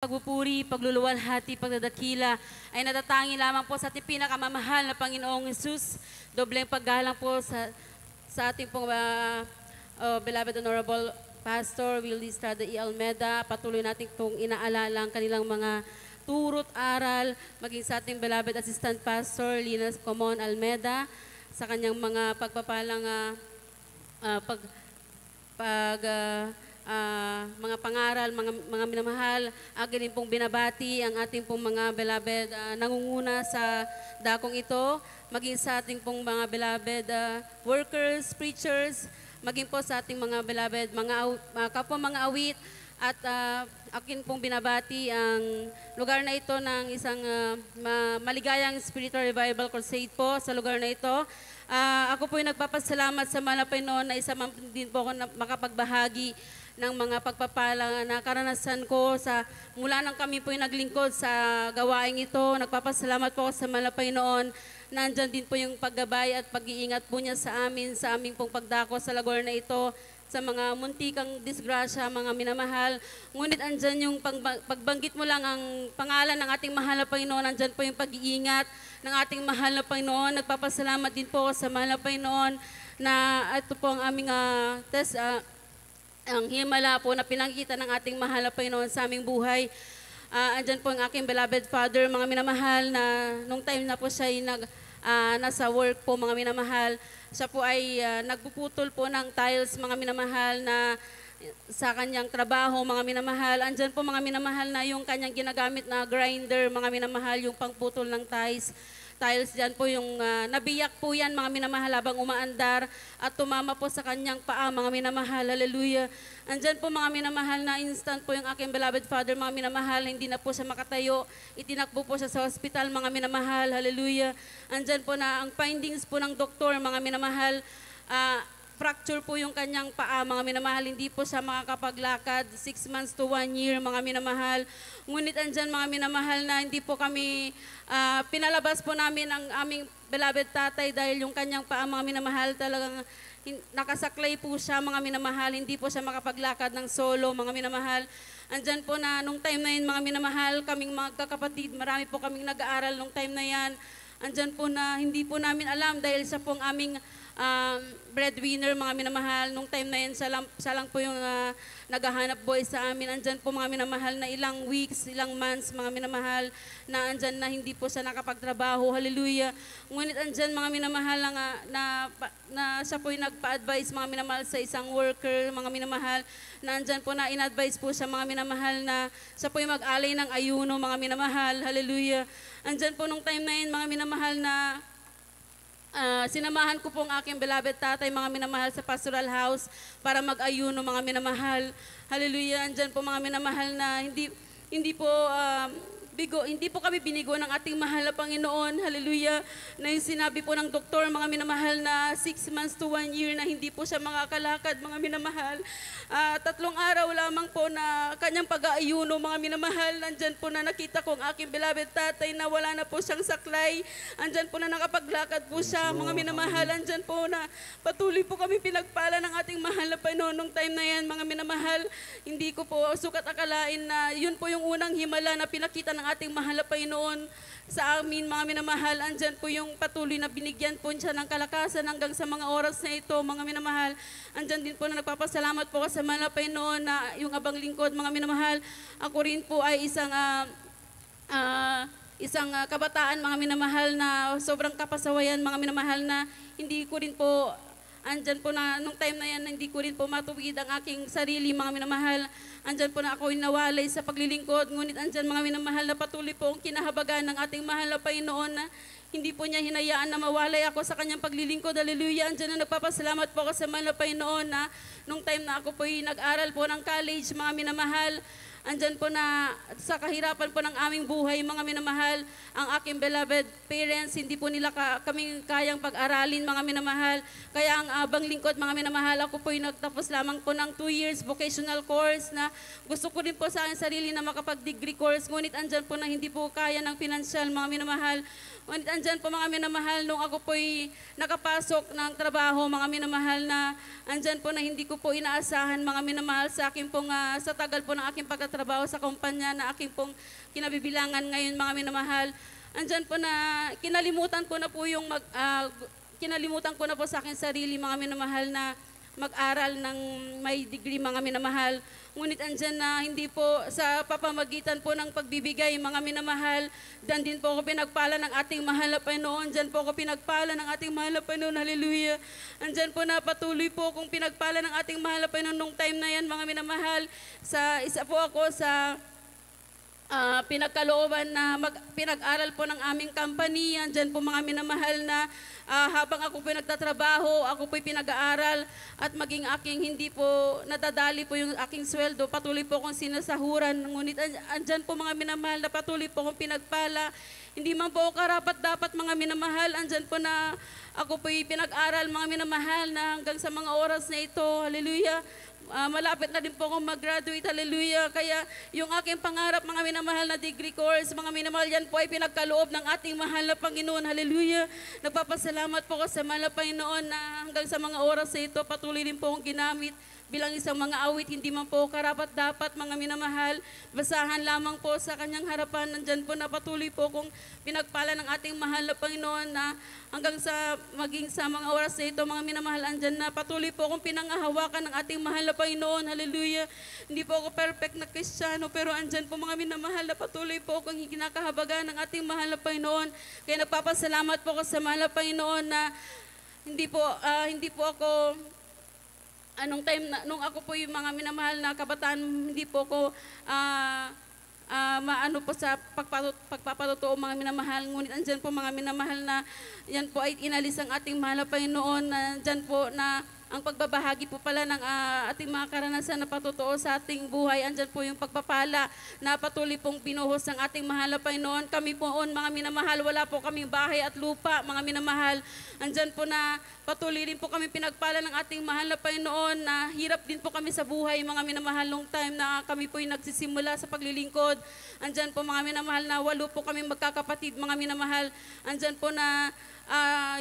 pagpupuri, pagluluwalhati, pagdadakila ay natatangi lamang po sa ating pinakamamahal na Panginoong Jesus. Dobleng paggalang po sa ating pong beloved Honorable Pastor Willie Estrada E. Almeda. Patuloy natin itong inaalala ang kanilang mga turot aral, maging sa ating beloved Assistant Pastor Linas Comon Almeda, sa kanyang mga pagpapalang mga pangaral, mga minamahal. Akin din pong binabati ang ating pong mga beloved nangunguna sa dakong ito, maging sa ating pong mga beloved workers, preachers, maging po sa ating mga beloved kapwa mga awit. At akin pong binabati ang lugar na ito ng isang maligayang spiritual revival crusade po sa lugar na ito. Ako po ay nagpapasalamat sa mahal na Panginoon na isa man din po ako makapagbahagi ng mga pagpapala na karanasan ko mula nang kami po ay naglingkod sa gawaing ito. Nagpapasalamat po ako sa mahal na Panginoon. Nandyan din po yung paggabay at pag-iingat po niya sa aming pong pagdako sa lugar na ito, sa mga muntikang disgrasya, mga minamahal. Ngunit andyan yung pagbanggit mo lang ang pangalan ng ating mahal na Panginoon, andyan po yung pag-iingat ng ating mahal na Panginoon. Nagpapasalamat din po sa mahal na Panginoon na ito po ang aming ang himala po na pinakita ng ating mahal na Panginoon sa aming buhay. Andyan po ang aking beloved father, mga minamahal, na nung time na po siya ay nasa work po, mga minamahal. Siya po ay nagpuputol po ng tiles, mga minamahal, na sa kanyang trabaho, mga minamahal. Andyan po, mga minamahal, na yung kanyang ginagamit na grinder, mga minamahal, yung pangputol ng tiles dyan po yung nabiyak po yan, mga minamahal, habang umaandar at tumama po sa kanyang paa, mga minamahal. Hallelujah. Andyan po, mga minamahal, na instant po yung aking beloved father, mga minamahal, hindi na po siya makatayo. Itinakbo po siya sa hospital, mga minamahal. Hallelujah. Andyan po na ang findings po ng doktor, mga minamahal, fracture po yung kanyang paa, mga minamahal. Hindi po siya makakapaglakad 6 months to 1 year, mga minamahal. Ngunit andyan, mga minamahal, na hindi po kami pinalabas po namin ang aming beloved tatay dahil yung kanyang paa, mga minamahal, talagang nakasaklay po siya, mga minamahal. Hindi po siya makapaglakad ng solo, mga minamahal. Andyan po na nung time na yun, mga minamahal, kaming magkakapatid, marami po kaming nag-aaral nung time na yan. Andyan po na hindi po namin alam dahil siya pong aming breadwinner, mga minamahal. Nung time na yan, siya lang po yung naghahanap buhay sa amin. Andyan po, mga minamahal, na ilang weeks, ilang months, mga minamahal, na andyan na hindi po siya nakapagtrabaho. Hallelujah. Ngunit andyan, mga minamahal, na siya po yung nagpa-advise, mga minamahal, sa isang worker, mga minamahal, na andyan po na in-advise po siya, mga minamahal, na siya po yung mag-alay ng ayuno, mga minamahal. Hallelujah. Andyan po nung time na yun, mga minamahal, na sinamahan ko po ang aking beloved tatay, mga minamahal, sa pastoral house para mag-ayuno, mga minamahal. Hallelujah. Andyan po, mga minamahal, na hindi po hindi po kami binigo ng ating mahal na Panginoon. Hallelujah. Na yung sinabi po ng doktor, mga minamahal, na 6 months to 1 year na hindi po siya makakalakad, mga minamahal. 3 araw lamang po na kanyang pag-aayuno, mga minamahal. Nandyan po na nakita ko ang aking beloved tatay na wala na po siyang saklay. Andyan po na nakapaglakad po siya, mga minamahal. Andyan po na patuloy po kami pinagpala ng ating mahal na Panginoon nung time na yan, mga minamahal. Hindi ko po sukat akalain na yun po yung unang himala na pinakita ng ating mahal na Panginoon sa amin, mga minamahal. Andyan po yung patuloy na binigyan po siya ng kalakasan hanggang sa mga oras na ito, mga minamahal. Andyan din po na nagpapasalamat po sa mahal na Panginoon na yung abang lingkod, mga minamahal. Ako rin po ay isang kabataan, mga minamahal, na sobrang kapasawayan, mga minamahal, na hindi ko rin po andyan po na nung time na yan, hindi ko rin po matuwid ang aking sarili, mga minamahal. Andyan po na ako nawalay sa paglilingkod. Ngunit andyan, mga minamahal, na patuloy po ang kinahabagan ng ating mahal na Panginoon, na hindi po niya hinayaan na mawalay ako sa kanyang paglilingkod. Hallelujah. Andyan na nagpapasalamat po ako sa mahal na Panginoon, na nung time na ako po nag-aral po ng college, mga minamahal, andyan po na sa kahirapan po ng aming buhay, mga minamahal, ang aking beloved parents, hindi po nila kaming kayang pag-aralin, mga minamahal. Kaya ang abang lingkod, mga minamahal, ako po nagtapos lamang po ng 2 years vocational course, na gusto ko rin po sa aking sarili na makapag-degree course. Ngunit andyan po na hindi po kaya ng financial, mga minamahal. Ngunit andyan po, mga minamahal, nung ako po'y nakapasok ng trabaho, mga minamahal, na andyan po na hindi ko po inaasahan, mga minamahal, sa akin pong sa tagal po ng aking pagtatrabaho, nagtatrabaho sa kumpanya na aking pong kinabibilangan ngayon, mga minamahal. Andyan po na kinalimutan ko na po kinalimutan ko na po sa aking sarili, mga minamahal, na mag-aral ng may degree, mga minamahal. Ngunit andyan na hindi po sa papamagitan po ng pagbibigay, mga minamahal, dan din po ako pinagpala ng ating mahal na Panginoon. Andyan po ako pinagpala ng ating mahal na Panginoon. Hallelujah. Andyan po na patuloy po akong pinagpala ng ating mahal na Panginoon nung time na yan, mga minamahal. Isa po ako sa pinagkalooban na pinag-aral po ng aming company. Andyan po, mga minamahal, na habang ako po nagtatrabaho, ako po pinag-aaral, at maging aking hindi po nadadali po yung aking sweldo, patuloy po akong sinasahuran. Ngunit andyan po, mga minamahal, na patuloy po akong pinagpala. Hindi man po karapat dapat, mga minamahal. Andyan po na ako po pinag-aral, mga minamahal, na hanggang sa mga oras na ito, hallelujah, malapit na din po akong mag-graduate, hallelujah. Kaya yung aking pangarap, mga minamahal, na degree course, mga minamahal, yan po ay pinagkaloob ng ating mahal na Panginoon, hallelujah. Nagpapasalamat po ako sa mahal na Panginoon na hanggang sa mga oras na ito, patuloy din po akong ginamit bilang isang mga awit, hindi man po karapat dapat, mga minamahal. Basahan lamang po sa kanyang harapan. Nandyan po na patuloy po kung pinagpala ng ating mahal na Panginoon na hanggang sa maging sa mga oras na ito, mga minamahal, andyan na patuloy po kung pinangahawakan ng ating mahal na Panginoon. Hallelujah. Hindi po ako perfect na Kristiyano, pero andyan po, mga minamahal, na patuloy po kung kinakahabagan ng ating mahal na Panginoon. Kaya nagpapasalamat po ako sa mahal na Panginoon na hindi po ako nung ako po yung mga minamahal na kabataan, hindi po ako maano po sa pagpapatotoo, mga minamahal. Ngunit andyan po, mga minamahal, na yan po ay inalis ang ating mahal na Panginoon, na dyan po na ang pagbabahagi po pala ng ating mga karanasan na patotoo sa ating buhay. Andyan po yung pagpapala na patuloy pong pinuhos ng ating mahal na Panginoon. Kami po, mga minamahal, wala po kaming bahay at lupa, mga minamahal. Andyan po na patuloy rin po kami pinagpala ng ating mahal na Panginoon, na hirap din po kami sa buhay, mga minamahal, long time na kami po yung nagsisimula sa paglilingkod. Andyan po, mga minamahal, na 8 po kami magkakapatid, mga minamahal. Andyan po na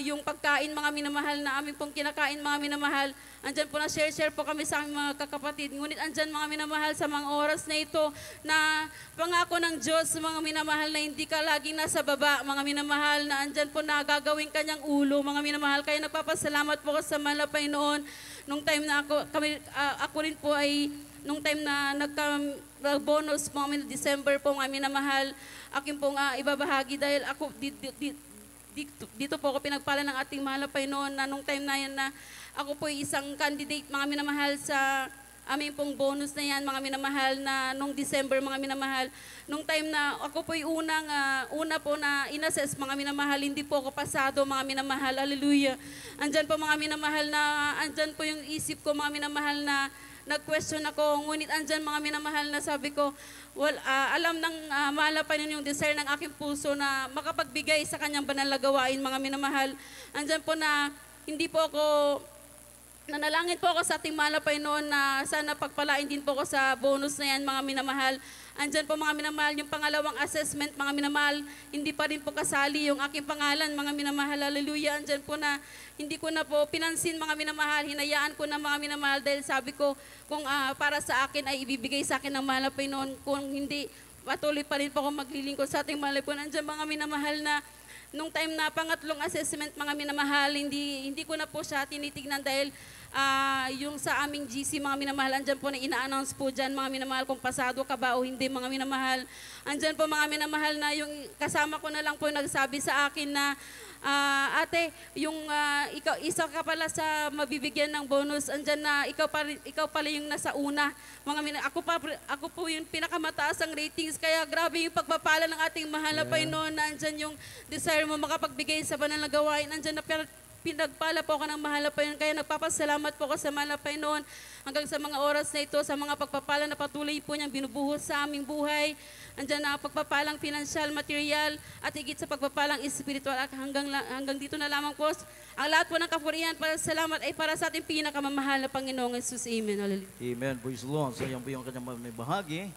yung pagkain, mga minamahal, na aming pong kinakain, mga minamahal. Andyan po na share po kami sa aming mga kakapatid. Ngunit andyan, mga minamahal, sa mga oras na ito, na pangako ng Diyos, mga minamahal, na hindi ka laging nasa baba, mga minamahal, na andyan po na gagawin kanyang ulo, mga minamahal. Kaya nagpapasalamat po ako sa mahal na Panginoon. Nung time na ako rin po ay, nung time na nagka-bonus po kami, December po, mga minamahal, aking pong ibabahagi dahil ako dito po ako pinagpala ng ating mahal na Panginoon, na nung time na yan na ako po isang candidate, mga minamahal, sa aming pong bonus na yan, mga minamahal, na nung December, mga minamahal. Nung time na ako po yung una po na inassess, mga minamahal, hindi po ako pasado, mga minamahal, hallelujah. Andyan po, mga minamahal, na andyan po yung isip ko, mga minamahal, na nag-question ako. Ngunit andyan, mga minamahal, na sabi ko, alam ng mahal na Panginoon yung desire ng aking puso na makapagbigay sa kanyang banal na gawain, mga minamahal. Andyan po na hindi po ako, nanalangin po ako sa ating mahal na Panginoon na sana pagpalain din po ako sa bonus na yan, mga minamahal. Andyan po, mga minamahal, yung pangalawang assessment, mga minamahal, hindi pa rin po kasali yung aking pangalan, mga minamahal, hallelujah. Andyan po na hindi ko na po pinansin, mga minamahal, hinayaan ko na, mga minamahal, dahil sabi ko, kung para sa akin ay ibibigay sa akin ng mahal na Panginoon, kung hindi, patuloy pa rin po ako maglilingkod sa ating mahal na Panginoon. Andyan, mga minamahal, na nung time na pangatlong assessment, mga minamahal, hindi ko na po siya tinitignan dahil yung sa aming GC, mga minamahal, andyan po na ina-announce po dyan, mga minamahal, kung pasado ka ba o hindi, mga minamahal. Andyan po, mga minamahal, na yung kasama ko na lang po nagsabi sa akin na, ate, yung isa ka pala sa mabibigyan ng bonus, andyan na ikaw pala yung nasa una. Ako po yung pinakamataas ang ratings, kaya grabe yung pagpapala ng ating mahal na Panginoon, na andyan yung desire mo makapagbigay sa banal na gawain. Andyan na pinagpala po ako ng mahal na Panginoon. Kaya nagpapasalamat po ako sa mahal na Panginoon hanggang sa mga oras na ito, sa mga pagpapala na patuloy po niyang binubuhos sa aming buhay. Andyan na pagpapalang financial, material, at higit sa pagpapalang espiritual. At hanggang dito na lamang po. Ang lahat po ng kapurihan, para salamat ay para sa ating pinakamamahal na Panginoong Jesus. Amen. Hallelujah. Amen. Praise the Lord. So yan po yung kanyang may bahagi.